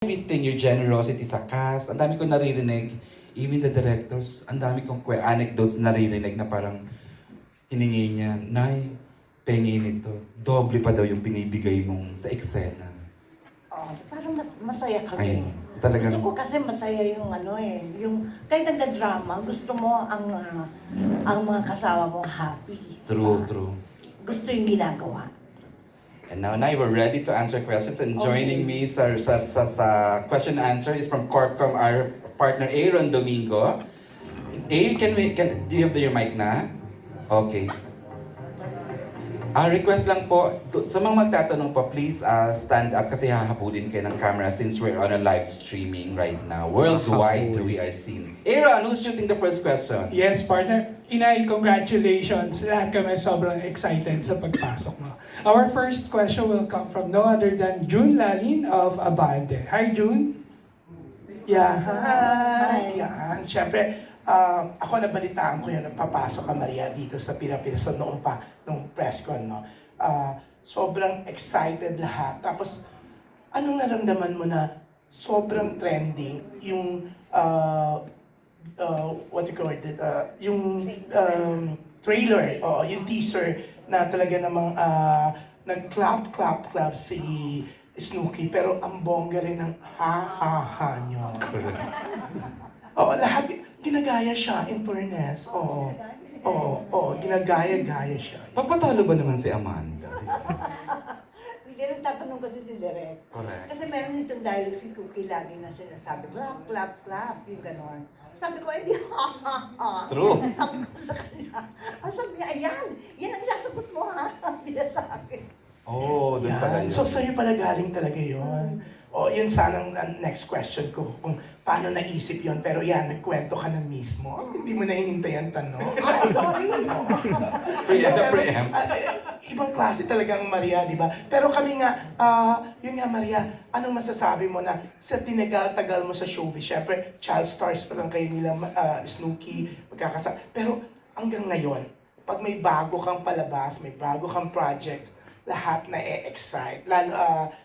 Everything, your generosity sa cast, ang dami kong naririnig, even the directors, ang dami kong anecdotes naririnig na parang hiningi niya, Nay, pengi nito, doble pa daw yung binibigay mong sa eksena. Oh, parang masaya Ay, kami. talagang, Gusto ko kasi masaya yung yung kahit nagda-drama, gusto mo ang mga kasama mo happy. true, diba? true. Gusto yung ginagawa. And now, Nay, we're ready to answer questions. And joining me sa question and answer is from Corpcom, our partner Aaron Domingo. Do you have your mic na? Okay. Request lang po, sa mga magtatanong po, please stand up kasi hahabulin kayo ng camera since we're on a live streaming right now. Worldwide, we are seen. Aaron, who's shooting the first question? Yes, partner. Inay, congratulations. Lahat kami sobrang excited sa pagpasok mo. Our first question will come from no other than June Lalin of Abante. Hi, June. Yeah, Hi. yan. Siyempre, ako nabalitaan ko yun, papasok ka Maria dito sa Pira-Pirason noong press con, no? Sobrang excited lahat. Tapos, anong naramdaman mo na sobrang trending yung, what you call it, yung trailer, yung teaser na talaga namang nag-clap si Snooki, pero ang bongga rin ng ha-ha-ha nyo. Oo, lahat, ginagaya siya, in fairness. Oo, ginagaya-gaya siya. Papatalo ba naman si Amanda? Hindi rin tatanong kasi si Direk. Correct. Kasi meron itong dialogue si Cookie lagi na sinasabi, clap, clap, clap, yung ganon. Sabi ko, di ha, ha, ha. True. Sabi ko sa kanya. Sabi niya, ayan, yan ang sasagot mo ha. Sabi niya sa akin. Oh, doon pala yun. So, sa'yo pala galing talaga yun. O, yun sanang next question ko, kung paano naisip yun. Pero yan, nagkwento ka na mismo. Hindi mo na hinintay ang tanong. Ay, sorry. Preempt. Ibang klase talaga ang Maria, di ba? Pero kami nga, yun nga Maria, anong masasabi mo na sa tinagal-tagal mo sa showbiz? Siyempre, child stars pa lang kayo nila, Snooki, magkakasa. Pero hanggang ngayon, pag may bago kang palabas, may bago kang project, lahat na excite. Lalo,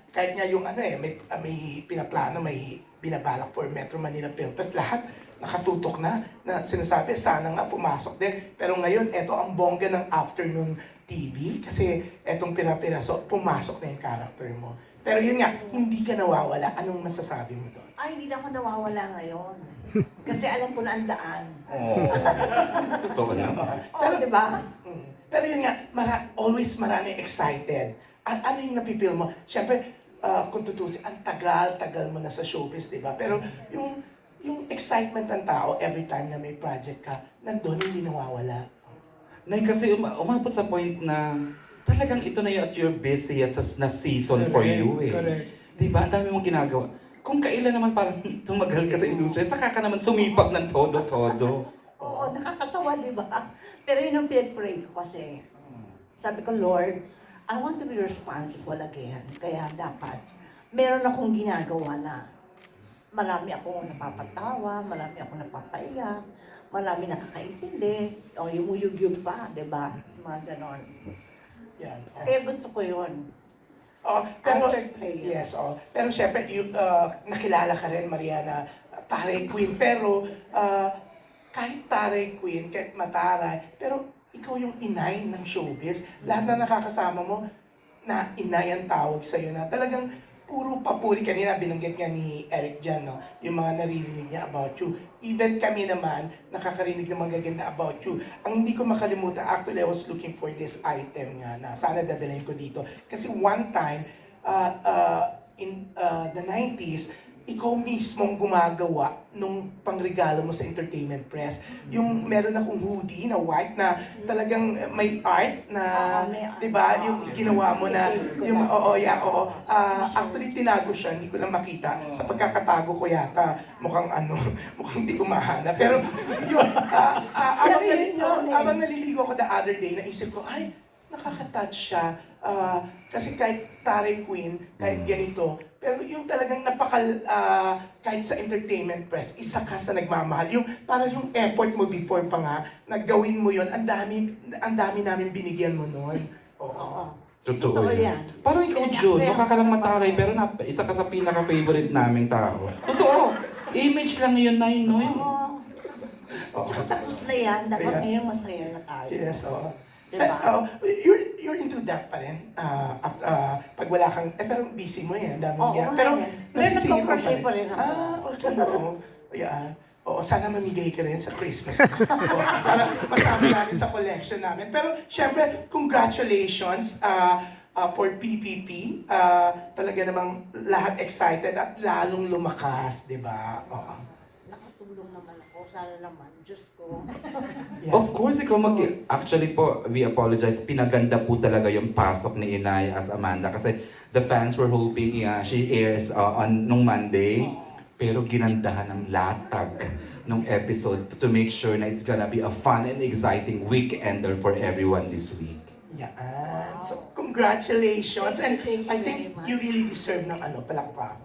kahit nga yung may pinaplano, may binabalak for Metro Manila Film Fest, lahat nakatutok na sinasabi, sana nga pumasok din. Pero ngayon, eto ang bongga ng afternoon TV, kasi etong Pira-Pirason, pumasok na yung character mo. Pero yun nga, hindi ka nawawala. Anong masasabi mo doon? Ay, hindi na ako nawawala ngayon. Kasi alam ko na ang daan. Oh. Totoo na. Oo, di ba? Pero yun nga, always marami excited. Ano yung napipil mo? Siyempre, kung tutusin, ang tagal-tagal mo na sa showbiz, di ba? Pero yung excitement ng tao every time na may project ka, nandun hindi nawawala. Nay, kasi umabot sa point na talagang ito na yung at your busiest na season for you eh. Correct. Di ba? Ang dami mong ginagawa. Kung kailan naman parang tumagal ka sa industriya, saka ka naman sumipag ng todo-todo. Oo, nakakatawa, di ba? Pero yun ang pray ko kasi. Sabi ko, Lord, I want to be responsible again. Kaya dapat, meron akong ginagawa na marami akong napapatawa, marami akong napapaiyak, marami nakakaintindi, o yung uyug-yug pa, di ba? Mga ganon. Yan. Kaya gusto ko yun. Pero, Answered prayer. yes, pero syempre, nakilala ka rin, Maria, na Taray Queen. Pero, kahit Taray Queen, kahit Mataray, pero ikaw yung inay ng showbiz. Lahat na nakakasama mo, na inay ang tawag sa'yo na talagang puro papuri. Kanina binanggit nga ni Eric dyan, no? Yung mga naririnig niya about you. Even kami naman, nakakarinig ng mga gaganda about you. Ang hindi ko makalimutan, actually I was looking for this item nga na sana dadalhin ko dito. Kasi one time, in the 90s, ikaw mismong gumagawa nung pangregalo mo sa entertainment press. Yung meron akong hoodie na white na talagang may art na, di ba, yung ginawa mo na, yung, actually tinago siya, hindi ko lang makita. Sa pagkakatago ko yata, mukhang mukhang hindi ko mahanap. Pero yun, habang naliligo ko the other day, naisip ko, ay, nakaka-touch siya. Kasi kahit Taray Queen, kahit ganito, pero yung talagang kahit sa entertainment press, isa ka sa nagmamahal. Yung, para yung effort mo before pa nga, na gawin mo yun, ang dami namin binigyan mo noon. Oo. Totoo Totoo yan. yan. Parang ikaw, Kaya Jun, fair mukha ka lang ka mataray, pa. pero isa ka sa pinaka-favorite naming tao. Totoo. Image lang yun, Nay, no? Oo. Tsaka tapos na yan. Dapat Ayan. ngayon masaya na tayo. Yes, oo. Diba? You're into that pa rin. Pag wala kang, pero busy mo yan, dami Oo, yan. nga Pero yan. Pero nasisingit mo nagko-crochet pa rin ako. Okay, oo. Yeah. Oo, sana mamigay ka rin sa Christmas. Oo, para masama namin sa collection namin. Pero, syempre, congratulations for PPP. Talaga namang lahat excited at lalong lumakas, di ba? Oo. Nakatulong naman ako. Sana naman. Diyos ko. Yeah. Of course, ikaw Actually po, we apologize. Pinaganda po talaga yung pasok ni Inay as Amanda. Kasi the fans were hoping she airs on nung Monday. Pero ginandahan ng latag nung episode to make sure na it's gonna be a fun and exciting weekender for everyone this week. Yan. So, congratulations. And Thank you I very think much. you really deserve ng palakpak.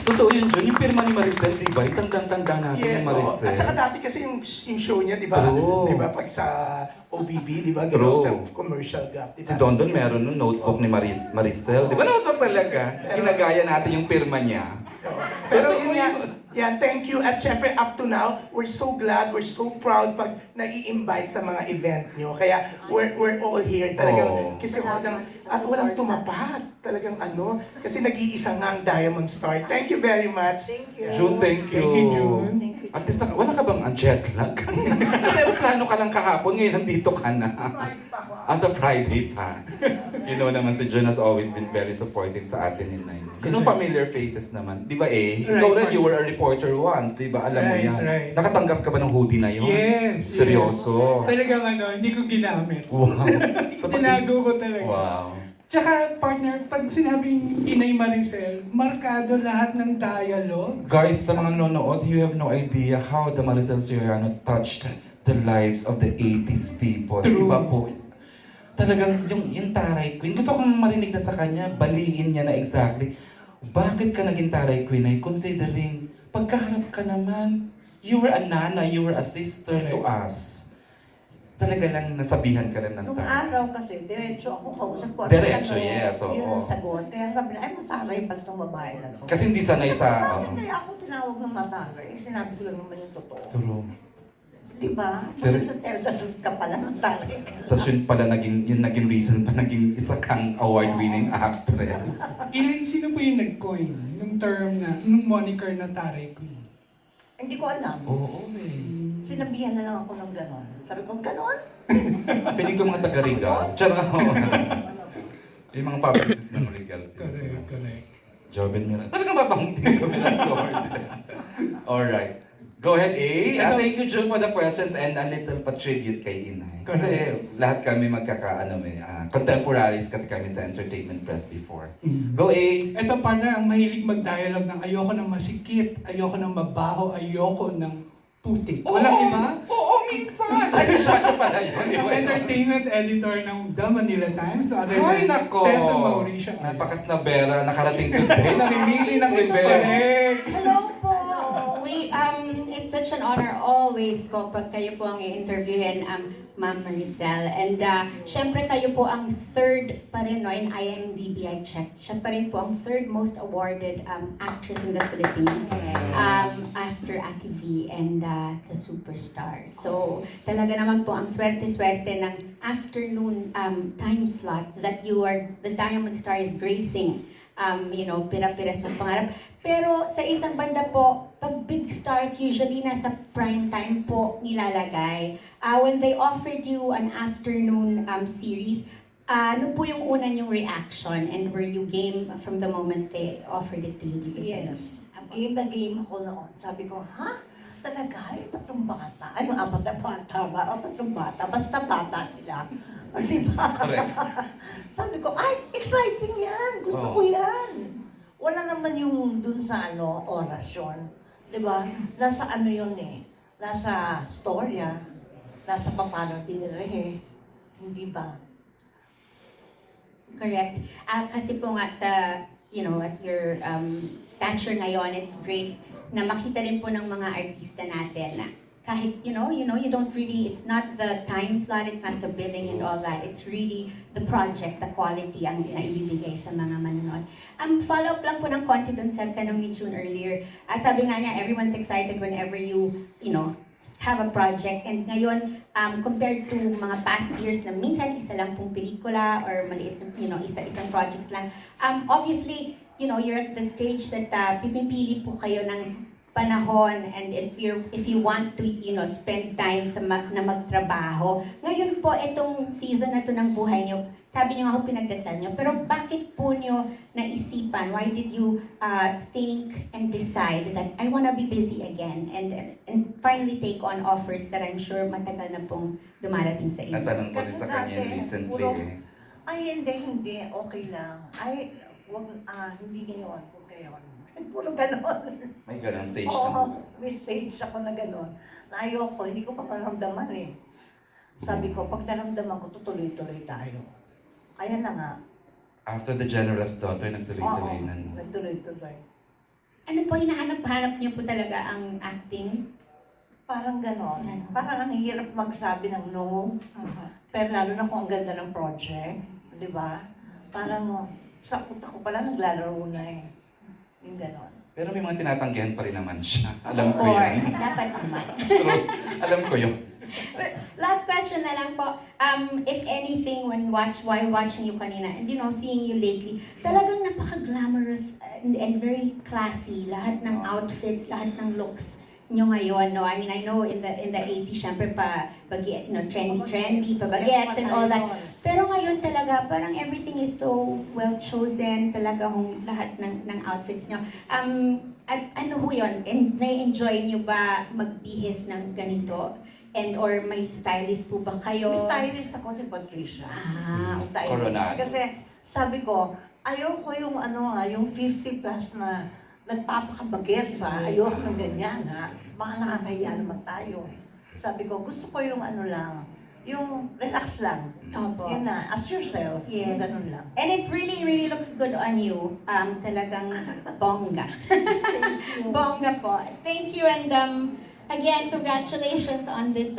Totoo yun, Jun. Yung pirma ni Maricel, di ba? Tandang-tanda natin Yes, yung oo. Maricel. At saka dati kasi yung show niya, di ba? True. Di ba? Pag sa OBB, di ba? True. Sa commercial gap. Di ba? Si Dondon meron nung notebook ni Maricel. Di ba notebook talaga? Ginagaya natin yung pirma niya. Pero Totoo yun nga, yun. yan, thank you. At syempre, up to now, we're so glad, we're so proud pag nai-invite sa mga event nyo. Kaya, we're all here talagang, Oo. kasi walang tumapat. Talagang kasi nag-iisa nga ang Diamond Star. Thank you very much. Thank you. June, thank you. Thank you, June. Thank you. At least, wala ka bang jet lag? Kasi plano ka lang kahapon, ngayon nandito ka na. As a Friday pa. You know naman si June has always been very supportive sa atin in Nine. You know, familiar faces naman. Di ba Ikaw Right. rin, you were a reporter once, di ba? Alam mo Right, yan. right. Nakatanggap ka ba ng hoodie na yun? Yes. Seryoso? Talagang hindi ko ginamit. Wow. So, pag- Tinago ko talaga. Wow. Tsaka, partner, pag sinabing Inay Maricel, markado lahat ng dialogues. Guys, sa mga nanonood, you have no idea how the Maricel Soriano touched the lives of the 80s people. True. Iba po. Talagang yung Taray Queen, gusto kong marinig na sa kanya, baliin niya na exactly, bakit ka naging Taray Queen ay considering, pagkaharap ka naman, you were a nana, you were a sister to us. Talaga lang nasabihan ka rin ng Nung Taray. araw kasi, diretso ako kausap ko. Diretso, yes, oo. Yun ang sagot. Kaya sabi na, ay mataray pa itong babae na to. Kasi hindi sanay sa... Bakit kaya ako tinawag ng mataray? Sinabi ko lang naman yung totoo. True. Di ba? Pero- Bakit sa Telsa ka pala mataray ka? Tapos yun pala yung naging reason pa naging isa kang award-winning actress. Inay, sino po yung nag-coin nung term na, nung moniker na Taray Queen? Hindi ko alam. Oo, Sinabihan na lang ako ng ganon. Sabi ko, ganon? Piling ko mga taga-Regal. Tsara. Yung mga publicists ng Regal. Correct, correct. Joven Miranda. Talagang babanggitin kami ng flowers. Alright. Go ahead, A. Thank you, June, for the questions and a little pa-tribute kay Inay. Kasi lahat kami contemporaries kasi kami sa entertainment press before. Go, A. Ito, partner, ang mahilig mag-dialogue ng ayoko ng masikip, ayoko ng mabaho, ayoko ng putik. Walang iba? Oo, minsan! Ay, siya pala yun. Ang entertainment editor ng The Manila Times, no other Ay, than nako! Tessa Mauricio. Napakasnabera, nakarating today, namimili ng event. Correct! Hello po! It's such an honor always po pag kayo po ang i-interviewin, Ma'am Maricel. And syempre kayo po ang third pa rin, no, in IMDb I checked. Siya pa rin po ang third most awarded actress in the Philippines after Ate V and the Superstar. So talaga naman po ang swerte-swerte ng afternoon time slot that the Diamond Star is gracing. Pira-pira sa pangarap. Pero sa isang banda po, pag big stars usually nasa prime time po nilalagay. When they offered you an afternoon series, ano po yung una niyong reaction? And were you game from the moment they offered it to you dito sa Yes. Game na game ako noon. Sabi ko, ha? Talaga? Yung tatlong bata? Ay, yung apat na bata ba? O tatlong bata? Basta bata sila. O, di ba? Correct. Sabi ko, ay, exciting yan! Gusto ko yan! Wala naman yung dun sa orasyon. Di ba? Nasa yun eh. Nasa storya. Nasa paano dinirehe. Hindi ba? Correct. Kasi po nga sa, at your stature ngayon, it's great na makita rin po ng mga artista natin na kahit, you don't really, it's not the time slot, it's not the billing and all that. It's really the project, the quality ang naibibigay sa mga manonood. Follow-up lang po ng konti dun sa tanong ni June earlier. Sabi nga niya, everyone's excited whenever you have a project. And ngayon, compared to mga past years na minsan isa lang pong pelikula or maliit, isa-isang projects lang. Obviously, you're at the stage that pipipili po kayo ng panahon, and if you want to spend time na magtrabaho. Ngayon po itong season na to ng buhay niyo, sabi niyo nga pinagdasal niyo, pero bakit po niyo naisipan, why did you think and decide that I wanna be busy again and finally take on offers that I'm sure matagal na pong dumarating sa inyo? Natanong ko din Kasi sa kanya dati, recently puro- eh. Ay, hindi, okay lang. Ay, hindi ngayon, kung ngayon. Puro ganon. May ganang stage Oo, na. may stage ako na ganon. Na ayoko, hindi ko pa maramdaman eh. Sabi ko, pag naramdaman ko, tutuloy-tuloy tayo. Ayan na nga. After The General's Daughter, nagtuloy-tuloy Oo, na. No? nagtuloy-tuloy. Ano po, hinahanap-hanap niyo po talaga ang acting? Parang ganon. Ganon. Parang ang hirap magsabi ng no. Pero lalo na kung ang ganda ng project. Di ba? Parang sa utak ko pala naglalaro na eh. Yung ganon. Pero may mga tinatanggihan pa rin naman siya. Alam ko Of yun. course, dapat naman. True. Alam ko yun. Last question na lang po. If anything, while watching you kanina, and seeing you lately, talagang napaka-glamorous and very classy. Lahat ng outfits, lahat ng looks nyo ngayon, no? I mean, I know in the 80s, syempre trendy, pa bagets and all that. Pero ngayon talaga, parang everything is so well chosen, talaga lahat ng outfits nyo. Ano ho yun? And na-enjoy nyo ba magbihis ng ganito? Or may stylist po ba kayo? May stylist ako si Patricia. Stylist. Coronado. Kasi sabi ko, ayoko yung yung 50 plus na nagpapakabagets ha. Ayoko ng ganyan ha. Baka nakakahiya naman tayo. Sabi ko, gusto ko yung lang, yung relax lang. Opo. Yun na, as yourself. Yes. Yung ganun lang. And it really, really looks good on you. Talagang bongga. Bongga po. Thank you, and again, congratulations on this